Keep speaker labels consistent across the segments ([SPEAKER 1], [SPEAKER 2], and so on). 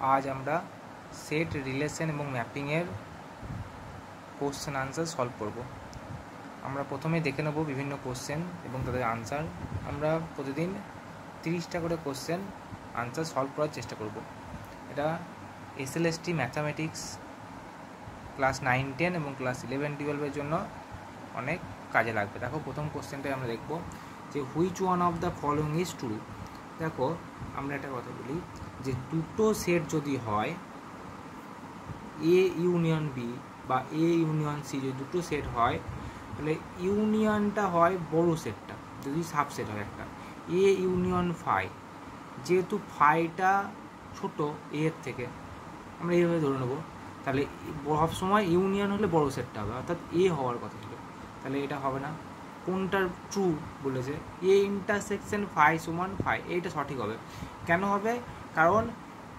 [SPEAKER 1] আজ আমরা set relation এবং ম্যাপিংয়ের কোশ্চেন আনসার সলভ করব। আমরা প্রথমেই দেখে নেব বিভিন্ন কোশ্চেন এবং তাদের আনসার। আমরা প্রতিদিন 30টা করে কোশ্চেন আনসার সলভ করার চেষ্টা করব। এটা SLST ম্যাথামেটিক্স ক্লাস 9-10 এবং ক্লাস 11-12-এর জন্য অনেক কাজে লাগবে। দেখো, প্রথম কোশ্চেনটাই আমরা দেখব যে which one of the following is true. দেখো, আমরা একটা কথা বলি যে দুটো সেট যদি হয়, এ ইউনিয়ন বি বা এ ইউনিয়ন সি, যদি দুটো সেট হয় তাহলে ইউনিয়নটা হয় বড় সেটটা, যদি সাবসেট হয় একটা এ ইউনিয়ন ফাই। যেহেতু ফাইটা ছোট এর থেকে, আমরা এইভাবে ধরে নেবো, তাহলে সব সময় ইউনিয়ন হলে বড় সেটটা হবে, অর্থাৎ এ হওয়ার কথা ছিল। তাহলে এটা হবে না। কোনটার ট্রু বলেছে? এ ইন্টারসেকশন ফাই সমান ফাই, এইটা সঠিক হবে। কেন হবে? কারণ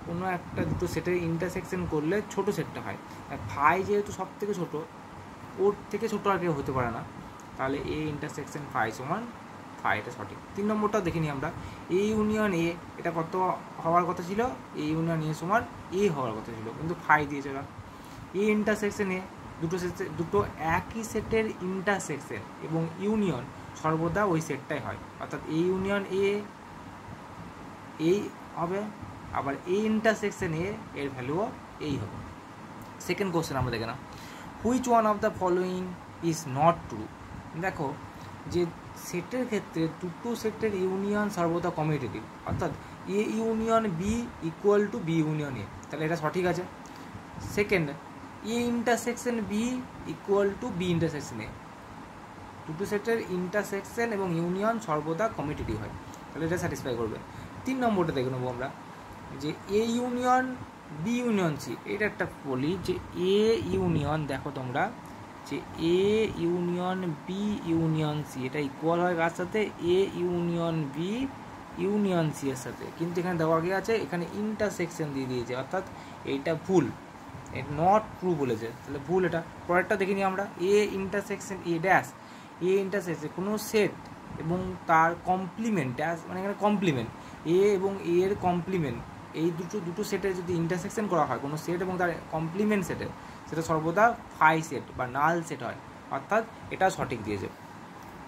[SPEAKER 1] কোনো একটা দুটো সেটের ইন্টারসেকশন করলে ছোট সেটটা হয়। ফাই যেহেতু সব থেকে ছোটো, ওর থেকে ছোটো আর কেউ হতে পারে না, তাহলে এ ইন্টারসেকশন ফাই সমান ফাই, এটা সঠিক। 3 নম্বরটাও দেখিনি আমরা, এ ইউনিয়ন এ, এটা কত হওয়ার কথা ছিল? এ ইউনিয়ন এ সমান এ হওয়ার কথা ছিল, কিন্তু ফাই দিয়েছে ওরা। এ ইন্টারসেকশন এ, দুটো একই সেটের ইন্টারসেকশন এবং ইউনিয়ন সর্বদা ওই সেটটাই হয়, অর্থাৎ এ ইউনিয়ন এ এই হবে, আবার এ ইন্টারসেকশন এ এর ভ্যালুও এই হবে। সেকেন্ড কোশ্চেন আমরা দেখে নাও, which one of the following is not true. দেখো, যে সেটের ক্ষেত্রে দুটো সেটের ইউনিয়ন সর্বদা কমিউটেটিভ, অর্থাৎ A union B equal to B union A, তাহলে এটা সঠিক আছে। Second, A intersection B equal to B intersection A, দুটো সেটের ইন্টারসেকশন এবং ইউনিয়ন সর্বদা কমিউটেটিভ হয়, তাহলে এটা স্যাটিসফাই করবে। 3 নম্বরটা দেখে নেবো আমরা, যে A union B union C. এটা একটা বলি যে এ ইউনিয়ন, দেখো তোমরা, যে A union B union C, এটা ইকুয়াল হয় কার সাথে? A union B union C এর সাথে, কিন্তু এখানে দেওয়া গিয়ে আছে, এখানে ইন্টারসেকশন দিয়ে দিয়েছে, অর্থাৎ এইটা ভুল, এটা নট ট্রু বলেছে, তাহলে ভুল এটা। পরেরটা দেখিনি আমরা, A intersection a dash, A intersection কোনো সেট এবং তার কমপ্লিমেন্ট ড্যাশ, মানে এখানে কমপ্লিমেন্ট, এ এবং এ এর কমপ্লিমেন্ট, এই দুটো সেটের যদি ইন্টারসেকশন করা হয় কোনো সেট এবং তার কমপ্লিমেন্ট সেটের, সেটা সর্বদা ফাই সেট বা নাল সেট হয়, অর্থাৎ এটা সঠিক দিয়েছে।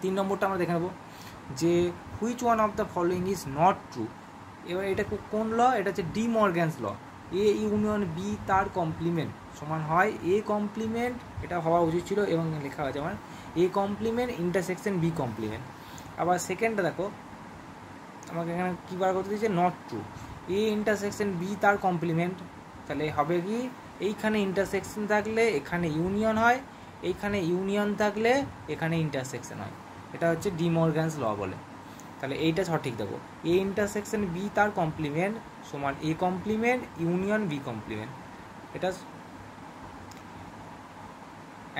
[SPEAKER 1] 3 নম্বরটা আমরা দেখে নেব, যে which one of the following is not true. এবার এটা কোন ল? এটা হচ্ছে De Morgan's law. A union B তার কমপ্লিমেন্ট সমান হয় এ কমপ্লিমেন্ট, এটা হওয়া উচিত ছিল এবং লেখা আছে আমার A complement intersection B complement. আবার সেকেন্ডটা দেখো, আমাকে এখানে কী বার করতে দিয়েছে? Not true. A intersection B তার কমপ্লিমেন্ট, তাহলে হবে কি? এইখানে ইন্টারসেকশন থাকলে এখানে ইউনিয়ন হয়, এইখানে ইউনিয়ন থাকলে এখানে ইন্টারসেকশন হয়, এটা হচ্ছে ডি মর্গ্যানস ল বলে। তাহলে এইটা সঠিক দেবো, এ ইন্টারসেকশন বি তার কমপ্লিমেন্ট সমান A complement union B complement, এটা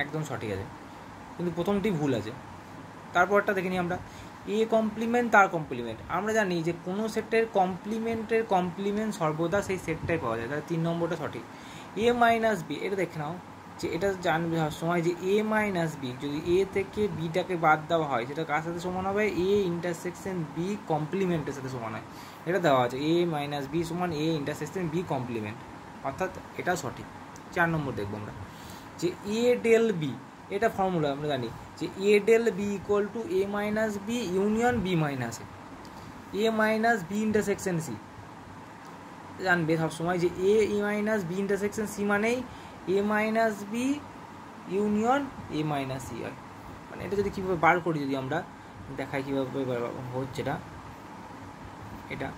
[SPEAKER 1] একদম সঠিক আছে, কিন্তু প্রথমটি ভুল আছে। তারপরটা দেখিনি আমরা, এ কমপ্লিমেন্ট তার কমপ্লিমেন্ট। আমরা জানি যে কোনো সেটের কমপ্লিমেন্টের কমপ্লিমেন্ট সর্বদা সেই সেটটাই পাওয়া যায়, তাহলে 3 নম্বরটা সঠিক। এ মাইনাস বি, এটা দেখে নাও, যে এটা জানবে সবসময় যে এ মাইনাস বি, যদি এ থেকে বিটাকে বাদ দেওয়া হয়, সেটা কার সাথে সমান হবে? এ ইন্টারসেকশন বি কমপ্লিমেন্টের সাথে সমান হয়, এটা দেওয়া আছে, এ মাইনাস বি সমান এ ইন্টারসেকশন বি কমপ্লিমেন্ট, অর্থাৎ এটা সঠিক। 4 নম্বর দেখবো আমরা, যে এ ডেল বি, এটা ফর্মুলা আমরা জানি, যে A del B equal to A minus B union B minus A minus B intersection C. জানবে সবসময় যে A minus B intersection C মানেই A minus B union A minus C হয়। মানে এটা যদি কীভাবে বার করি, যদি আমরা দেখাই কীভাবে হচ্ছে এটা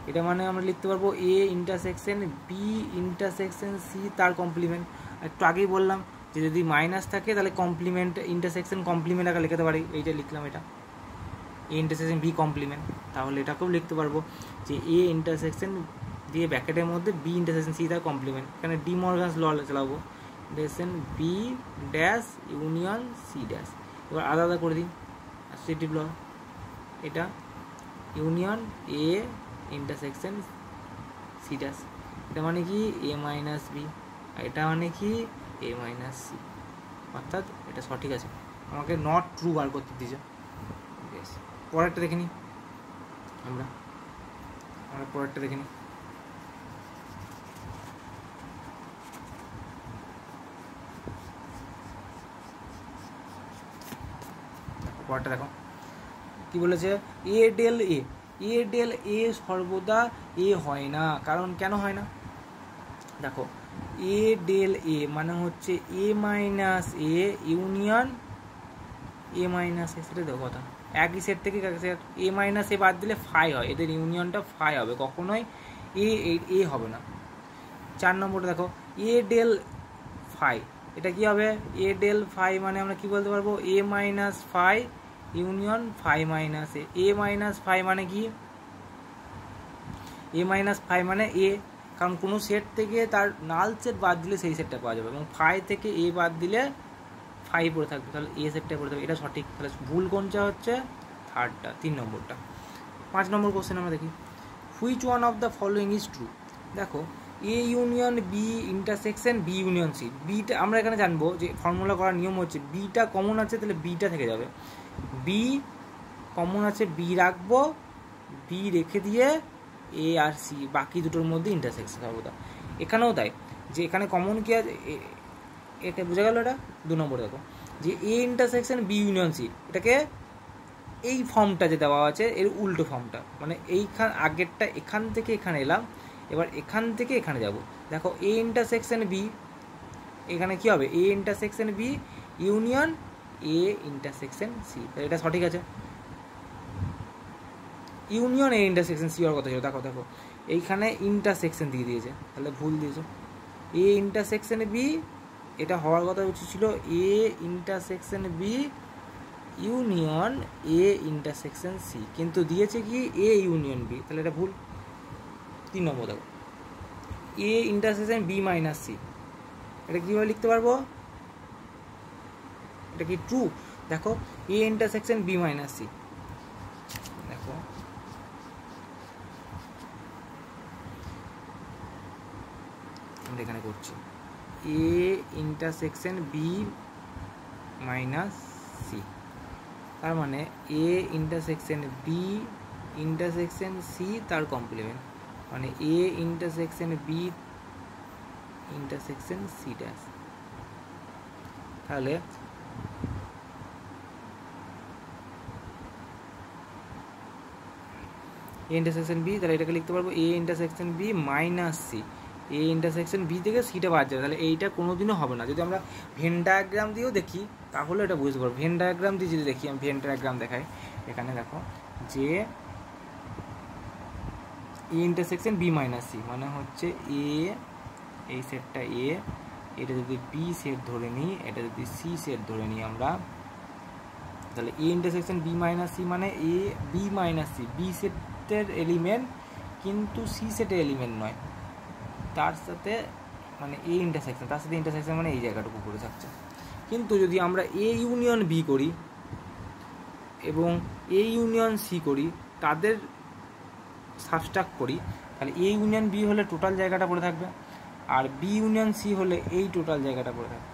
[SPEAKER 1] এটা মানে আমরা লিখতে পারবো A intersection B intersection C তার কমপ্লিমেন্ট। একটু আগেই বললাম যে যদি মাইনাস থাকে তাহলে কমপ্লিমেন্ট ইন্টারসেকশন কমপ্লিমেন্ট আগে লিখতে পারি, এইটা লিখলাম, এটা এ ইন্টারসেকশন বি কমপ্লিমেন্ট। তাহলে এটাকেও লিখতে পারবো যে এ ইন্টারসেকশন দিয়ে ব্র্যাকেটের মধ্যে বি ইন্টারসেকশন সি তার কমপ্লিমেন্ট। এখানে ডি মর্গ্যানস ল চালাবো, intersection B dash union C dash. এবার আলাদা আলাদা করে দিই, অ্যাসোসিয়েটিভ ল, এটা union A intersection C dash, এটা মানে কি এ মাইনাস বি, আর এটা মানে কি এ মাইনাস সি, অর্থাৎ এটা সঠিক আছে। আমাকে নট ট্রু বার করতে দিয়েছে। পরেরটা দেখে নিই আমরা পরেরটা দেখে নিই, পরটা দেখো কি বলেছে, এ ডেল এ, এ ডেল এ সর্বদা এ হয় না। কারণ কেন হয় না দেখো, এ ডেল এ মানে হচ্ছে A minus A union A minus A, সেটা দেখো কথা, একই সেট থেকে এ মাইনাস এ বাদ দিলে ফাই হয়, এদের ইউনিয়নটা ফাই হবে, কখনোই এ হবে না। 4 নম্বরটা দেখো, এ ডেল ফাই, এটা কি হবে, এ ডেল ফাই মানে আমরা কি বলতে পারবো, A minus phi union phi minus A. A minus phi মানে কি, এ মাইনাস ফাই মানে এ, কারণ কোনো সেট থেকে তার নাল সেট বাদ দিলে সেই সেটটা পাওয়া যাবে, এবং ফাই থেকে এ বাদ দিলে ফাই পড়ে থাকবে, তাহলে এ সেটটা পড়ে থাকবে, এটা সঠিক। তাহলে ভুল কোনটা হচ্ছে, থার্ডটা, 3 নম্বরটা। 5 নম্বর কোশ্চেন আমরা দেখি, which one of the following is true. দেখো, A union B intersection B union C, বিটা আমরা এখানে জানবো যে ফর্মুলা করার নিয়ম হচ্ছে বিটা কমন আছে, তাহলে বিটা থেকে যাবে, বি কমন আছে বি রাখবো, বি রেখে দিয়ে এ আর সি বাকি দুটোর মধ্যে ইন্টারসেকশন সর্বদা। এখানেও তাই, যে এখানে কমন কি আছে, এটা বোঝা গেল। এটা 2 নম্বর দেখো, যে A intersection B union C, এটাকে এই ফর্মটা যে দেওয়া আছে এর উল্টো ফর্মটা, মানে এইখান আগেরটা এখান থেকে এখানে এলাম, এবার এখান থেকে এখানে যাব। দেখো এ ইন্টারসেকশন বি, এখানে কি হবে, A intersection B union A intersection C, তাহলে এটা সঠিক আছে। ইউনিয়ন এ ইন্টারসেকশন সি হওয়ার কথা ছিল, দেখো দেখো এইখানে ইন্টারসেকশন দিয়ে দিয়েছে, তাহলে ভুল দিয়েছে। এ ইন্টারসেকশন বি, এটা হওয়ার কথা উচিত ছিল A intersection B union A intersection C, কিন্তু দিয়েছে কি এ ইউনিয়ন বি, তাহলে এটা ভুল। 3 নম্বর দেখো, A intersection B minus C, এটা কীভাবে লিখতে পারবো, এটা কি ট্রু। দেখো A intersection B minus C, দেখো আমরা এখানে করছি A intersection B minus C, তার মানে A intersection B intersection C তার কমপ্লিমেন্ট, মানে A intersection B intersection C dash. তাহলে এ ইন্টারসেকশন বি, তাহলে এটাকে লিখতে পারবো A intersection B minus C, A intersection B থেকে সিটা বাদ যাবে, তাহলে এইটা কোনোদিনও হবে না। যদি আমরা ভেন ডায়াগ্রাম দিয়েও দেখি তাহলে এটা বুঝতে পারবো। ভেন ডায়াগ্রাম দিয়ে যদি দেখি, আমি ভেন ডায়াগ্রাম দেখাই, এখানে দেখো যে A intersection B minus C মানে হচ্ছে এ, এই সেটটা এ, এটা যদি বি সেট ধরে নিই, এটা যদি সি সেট ধরে নিই আমরা, তাহলে A intersection B minus C মানে A B minus C, B সেটের এলিমেন্ট কিন্তু সি সেটের এলিমেন্ট নয়, তার সাথে মানে এ ইন্টারসেকশন, তার সাথে ইন্টারসেকশন মানে এই জায়গাটুকু পড়ে থাকছে। কিন্তু যদি আমরা এ ইউনিয়ন বি করি এবং এ ইউনিয়ন সি করি, তাদের সাবস্ট্রাক্ট করি, তাহলে এ ইউনিয়ন বি হলে টোটাল জায়গাটা পড়ে থাকবে, আর বি ইউনিয়ন সি হলে এই টোটাল জায়গাটা পড়ে থাকবে,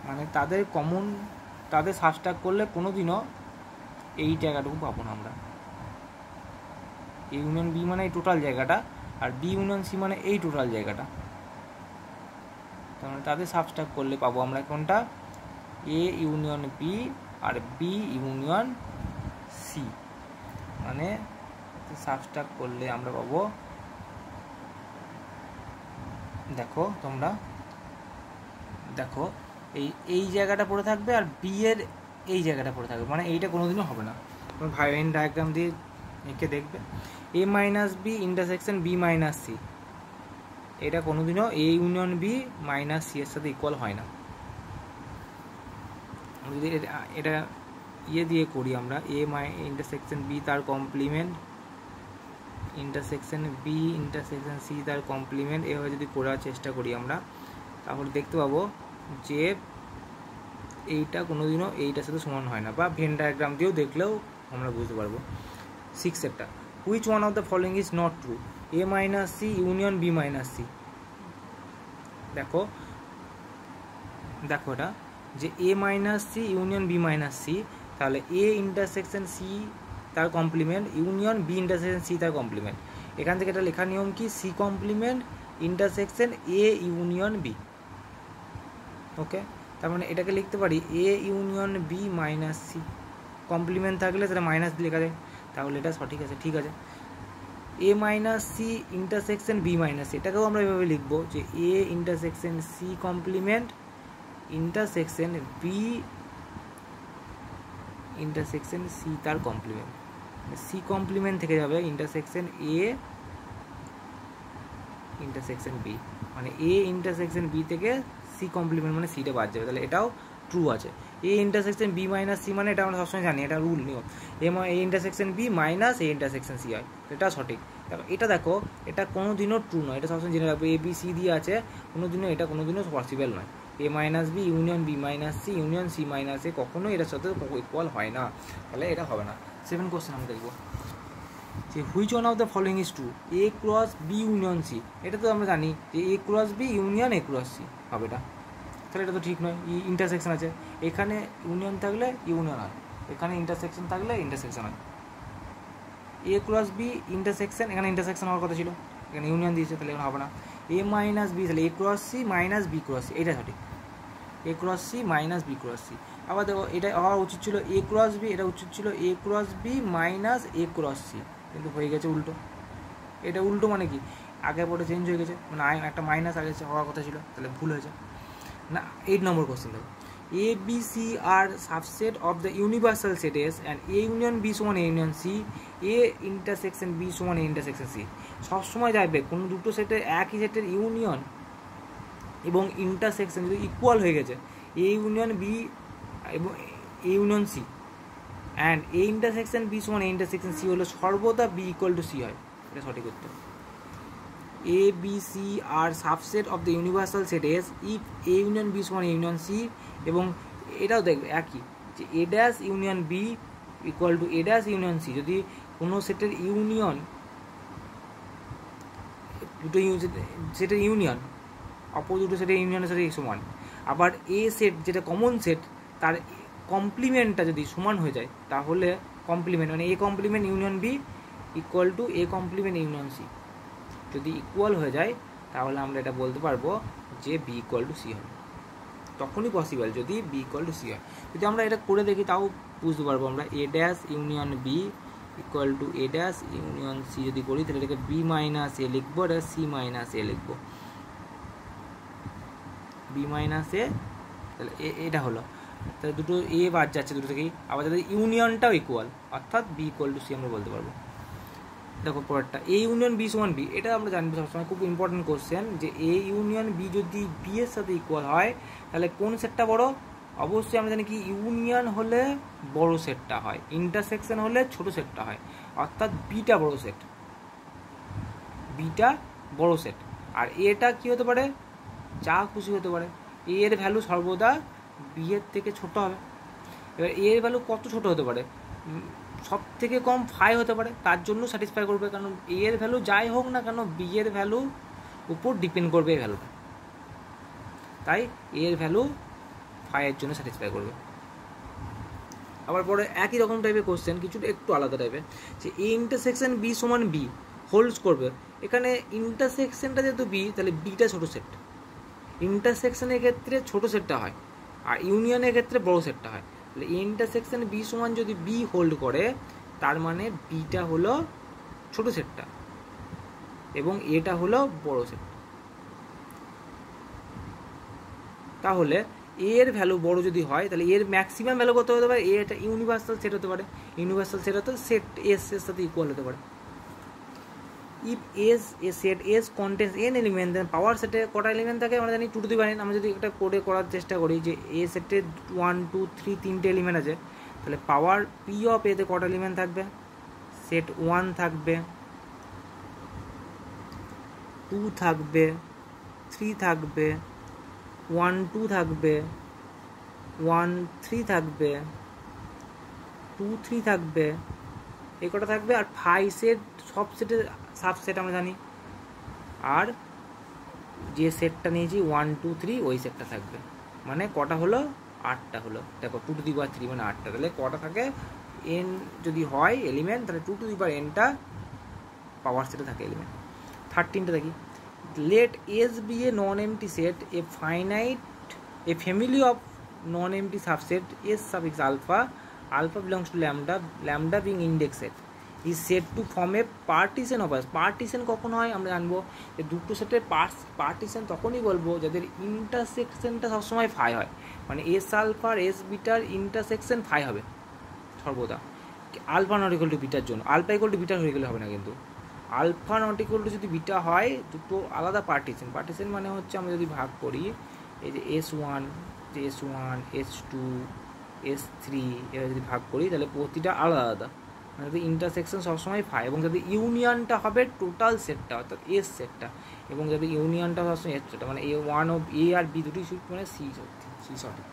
[SPEAKER 1] মানে তাদের কমন, তাদের সাবস্ট্রাক্ট করলে কোনোদিনও এই জায়গাটুকু পাবো না আমরা। এ ইউনিয়ন বি মানে এই টোটাল জায়গাটা, আর বি ইউনিয়ন সি মানে এই টোটাল জায়গাটা, তাহলে তাদের সাবস্ট্রাক্ট করলে পাবো আমরা কোনটা, এ ইউনিয়ন বি আর বি ইউনিয়ন সি, মানে সাবস্ট্রাক্ট করলে আমরা পাবো, দেখো তোমরা দেখো এই জায়গাটা পড়ে থাকবে আর বি এর এই জায়গাটা পড়ে থাকবে, মানে এইটা কোনোদিনও হবে না। তুমি ভেন ডায়াগ্রাম দিয়ে এঁকে দেখবে, A minus B intersection B minus C, এটা কোনোদিনও A union B minus C এর সাথে ইকুয়াল হয় না। যদি এটা ইয়ে দিয়ে করি আমরা, এ ইন্টারসেকশন বি তার complement intersection B intersection C তার কমপ্লিমেন্ট, এভাবে যদি করার চেষ্টা করি আমরা, তাহলে দেখতে পাবো যে এইটা কোনোদিনও এইটার সাথে সমান হয় না, বা ভেন ডায়াগ্রাম দিয়েও দেখলেও আমরা বুঝতে পারবো। 6 which one of the following is not true, A minus C union B minus C. দেখো দেখো এটা যে A minus C union B minus C, তাহলে এ ইন্টারসেকশন সি তার complement union B intersection C তার কমপ্লিমেন্ট। এখান থেকে এটা লেখার নিয়ম কি, C complement intersection A union B. Okay, তার মানে এটাকে লিখতে পারি A union B minus C, complement থাকলে সেটা মাইনাস লেখা যায়, তাহলে এটা সঠিক আছে। ঠিক আছে, A minus C intersection B minus C, এটাকেও আমরা এভাবে লিখবো যে A intersection C complement intersection B intersection C তার কমপ্লিমেন্ট, সি কমপ্লিমেন্ট থেকে যাবে ইন্টারসেকশন এ ইন্টারসেকশন বি, মানে এ ইন্টারসেকশন বি থেকে সি কমপ্লিমেন্ট মানে সিটা বাদ যাবে, তাহলে এটাও ট্রু আছে। A intersection B minus C মানে এটা আমরা সবসময় জানি, এটা রুল নিয়ম, A intersection B minus A intersection C হয়, এটা সঠিক। এটা দেখো এটা কোনো দিনও ট্রু নয়, এটা সবসময় জেনে রাখবো, এ বি সি দিয়ে আছে, কোনোদিনও এটা কোনোদিনও পসিবল নয়। A minus B union B minus C union C minus A কখনো এটার সাথে ইকুয়াল হয় না, তাহলে এটা হবে না। 7 কোশ্চেন আমরা দেখবো যে which one of the following is true, A cross B union C, এটা তো আমরা জানি যে A cross B union A cross C হবে এটা, তাহলে এটা তো ঠিক নয়। ইন্টারসেকশন আছে, এখানে ইউনিয়ন থাকলে ইউনিয়ন হয়, এখানে ইন্টারসেকশন থাকলে ইন্টারসেকশন হয়। এ ক্রস বি ইন্টারসেকশন, এখানে ইন্টারসেকশন হওয়ার কথা ছিল, এখানে ইউনিয়ন দিয়েছে, তাহলে এখানে হবে না। এ মাইনাস বি, তাহলে A cross C minus B cross C, এটা সঠিক, A cross C minus B cross C. আবার দেখো এটা হওয়া উচিত ছিল এ ক্রস বি, এটা উচিত ছিল এ ক্রস বি মাইনাস এ ক্রস সি, কিন্তু হয়ে গেছে উল্টো। এটা উল্টো মানে কি, আগে পরে চেঞ্জ হয়ে গেছে, মানে একটা মাইনাস আগে হওয়ার কথা ছিল, তাহলে ভুল হয়েছে না। 8 নম্বর কোশ্চেন দেখো, A B C are subset of the universal set S and A union B সমান A union C, A intersection B সমান এ ইন্টারসেকশন সি। সবসময় যাবে কোনো দুটো সেটের, একই সেটের ইউনিয়ন এবং ইন্টারসেকশন যদি ইকুয়াল হয়ে গেছে, এ ইউনিয়ন বি এবং A union C and A intersection B সমান এ ইন্টারসেকশন সি হলো সর্বদা বি ইকুয়াল টু সি হয়, এটা সঠিক উত্তর। A B C are subset of the universal set S if A union B সমান এ ইউনিয়ন সি, এবং এটাও দেখবে একই যে A dash union B equal to A dash union C, যদি কোনো সেটের ইউনিয়ন, দুটো সেটের ইউনিয়ন অপর দুটো সেটের ইউনিয়নের সাথে সমান, আবার এ সেট যেটা কমন সেট তার কমপ্লিমেন্টটা যদি সমান হয়ে যায়, তাহলে কমপ্লিমেন্ট মানে A complement union B equal to A complement union C যদি ইকুয়াল হয়ে যায়, তাহলে আমরা এটা বলতে পারবো যে বি ইকুয়াল টু সি হবে, তখনই পসিবল যদি বি ইকুয়াল টু সি হয়। যদি আমরা এটা করে দেখি তাও বুঝতে পারবো আমরা, A dash union B equal to A dash union C যদি করি, তাহলে এটাকে বি মাইনাস এ লিখবো, এটা সি মাইনাস এ লিখবো, বি মাইনাস এ, তাহলে এটা হলো, তাহলে দুটো এ বাদ যাচ্ছে দুটো থেকেই, আবার যাদের ইউনিয়নটাও ইকুয়াল, অর্থাৎ বি ইকুয়াল টু সি আমরা বলতে পারবো। দেখো পরেরটা, এ ইউনিয়ন বি সমান বি, এটা আমরা জানবো সবসময়, খুব ইম্পর্টেন্ট কোশ্চেন, যে এ ইউনিয়ন বি যদি বি এর সাথে ইকুয়াল হয়, তাহলে কোন সেটটা বড়? অবশ্যই আমরা জানি কি ইউনিয়ন হলে বড় সেটটা হয়, ইন্টারসেকশন হলে ছোট সেটটা হয়, অর্থাৎ বিটা বড় সেট, বিটা বড় সেট। আর এটা কি হতে পারে? যা খুশি হতে পারে, এ এর ভ্যালু সর্বদা বি এর থেকে ছোট হবে। এবার এ এর ভ্যালু কত ছোট হতে পারে? সব থেকে কম 5 হতে পারে, তার জন্য স্যাটিসফাই করবে, কারণ এ এর ভ্যালু যাই হোক না কেন বি এর ভ্যালু উপর ডিপেন্ড করবে এই ভ্যালুটা, তাই এ এর ভ্যালু 5 এর জন্য স্যাটিসফাই করবে। আবার পরে একই রকম টাইপের কোশ্চেন, কিছুটা একটু আলাদা টাইপের, যে এ ইন্টারসেকশন বি সমান বি হোল্ডস করবে, এখানে ইন্টারসেকশনটা যেহেতু বি, তাহলে বিটা ছোটো সেট, ইন্টারসেকশনের ক্ষেত্রে ছোটো সেটটা হয় আর ইউনিয়নের ক্ষেত্রে বড়ো সেটটা হয়। তাহলে ইন্টারসেকশন বি সমান যদি বি হোল্ড করে, তার মানে বিটা হলো ছোটো সেটটা এবং এটা হলো বড় সেট। তাহলে এর ভ্যালু বড় যদি হয়, তাহলে এর ম্যাক্সিমাম ভ্যালু কত হতে পারে? এটা ইউনিভার্সাল সেট হতে পারে, ইউনিভার্সাল সেট হতে সেট এস এর সাথে ইকুয়াল হতে পারে। If S a set S contains n element, then power সেটে কটা এলিমেন্ট থাকে আমরা জানি 2 to the power n। আমরা যদি একটা কোডে করার চেষ্টা করি যে এ সেটে 1 2 3 তিনটে এলিমেন্ট আছে, তাহলে পাওয়ার পি অফ এতে কটা এলিমেন্ট থাকবে? সেট 1 থাকবে, 2 থাকবে, 3 থাকবে, 1 2 থাকবে, 1 3 থাকবে, 2 3 থাকবে, এই কটা থাকবে। আর 5 সেট সব সেটের সাবসেট আমরা জানি, আর যে সেটটা নিয়েছি 1 2 3 ওই সেটটা থাকবে, মানে কটা হলো? 8টা হলো। দেখো 2 to the power 3 মানে 8টা, তাহলে কটা থাকে? n যদি হয় এলিমেন্ট, তাহলে 2 to the power nটা পাওয়ার সেটে থাকে এলিমেন্ট। 13টা দেখি, let S be a non empty set, a finite a family of non empty subset S suffix alpha, alpha belongs to lambda, lambda being index set is set to form a partition of S. Partition কখন হয় আমরা জানবো, যে দুটো সেটের partition তখনই বলবো যাদের ইন্টারসেকশনটা সবসময় ফাই হয়, মানে এস আলফার এস বিটার ইন্টারসেকশন ফাই হবে সর্বদা, আলফা নট ইকুয়াল টু বিটার জন্য। আলফা ইকুয়াল টু বিটার হয়ে গেলে হবে না, কিন্তু আলফা নট ইকুয়াল টু যদি বিটা হয় দুটো আলাদা পার্টিশন। পার্টিশন মানে হচ্ছে আমরা যদি ভাগ করি এই যে S1, S2, S3 এরা যদি ভাগ করি তাহলে প্রতিটা আলাদা আলাদা, মানে যদি ইন্টারসেকশন সবসময় ফাই, এবং যদি ইউনিয়নটা হবে টোটাল সেটটা অর্থাৎ এস সেটটা, এবং যদি ইউনিয়নটা সবসময় এস সেটটা, মানে A1 of A R B দুটোই মানে সি সঠিক।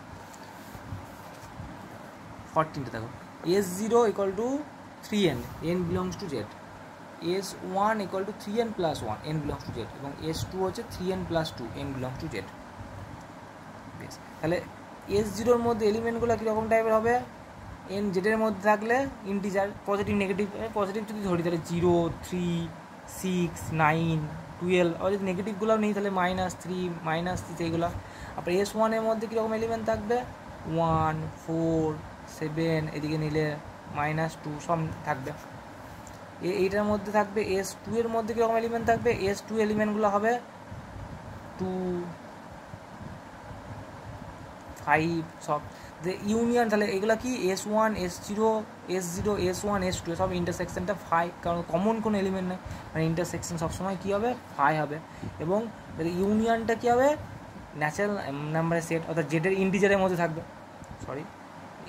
[SPEAKER 1] 14টা দেখো, S0 equal to 3n, n belongs to Z, S1 equal to 3n plus 1, n belongs to Z, এবং S2 হচ্ছে 3n plus 2, n belongs to Z. বেশ, তাহলে S0 এর মধ্যে এলিমেন্টগুলো কীরকম টাইপের হবে, n জেডের মধ্যে থাকলে ইন্টিজার, পজিটিভ নেগেটিভ, পজিটিভ যদি ধরি তাহলে 0, 3, 6, 9, 12, আর যদি নেগেটিভগুলো নেই তাহলে -3, -3 সেইগুলো। আবার S1 এর মধ্যে কীরকম এলিমেন্ট থাকবে 1, 4, 7, এদিকে নিলে -2 সব থাকবে। এইটার মধ্যে থাকবে S2 এর মধ্যে কীরকম এলিমেন্ট থাকবে, S2 এলিমেন্টগুলো হবে 2, 5 সব যে ইউনিয়ন, তাহলে এগুলো কি S1, S0, S1, S2 সব ইন্টারসেকশনটা ফাই, কারণ কমন কোনো এলিমেন্ট নেই, মানে ইন্টারসেকশন সবসময় কী হবে ফাই হবে। এবং ইউনিয়নটা কী হবে ন্যাচারাল নাম্বারের সেট, অর্থাৎ জেডের ইন্টিজারের মধ্যে থাকবে,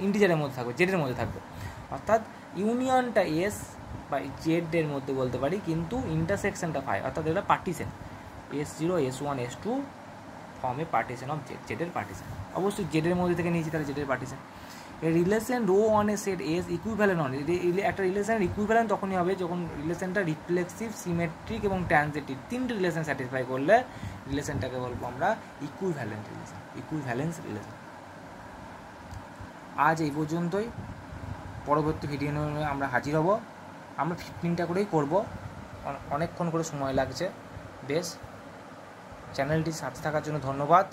[SPEAKER 1] ইন্টিজারের মধ্যে থাকবে, জেডের মধ্যে থাকবে, অর্থাৎ ইউনিয়নটা এস বা জেডের মধ্যে বলতে পারি, কিন্তু ইন্টারসেকশনটা ফাই, অর্থাৎ এটা পার্টিশন S0, S1, S2 ফর্মে পার্টিশন অফ জেড, জেডের পার্টিশন। অবশ্যই জেডের মধ্যে থেকে নিয়েছি তাহলে জেডের partition. Relation rho on a set S equivalent on, একটা রিলেশনের ইকুইভ্যালেন্ট তখনই হবে যখন রিলেশনটা রিফ্লেক্সিভ, সিমেট্রিক এবং ট্রানজিটিভ, তিনটে রিলেশন স্যাটিসফাই করলে রিলেশনটাকে বলবো আমরা ইকুইভ্যালেন্ট রিলেশন, ইকুইভ্যালেন্স রিলেশন। আজ এই পর্যন্তই, পরবর্তী ভিডিও নিয়ে আমরা হাজির হব। আমরা 15টা করেই করব, অনেকক্ষণ করে সময় লাগছে। বেশ, চ্যানেলটির সাথে থাকার জন্য ধন্যবাদ।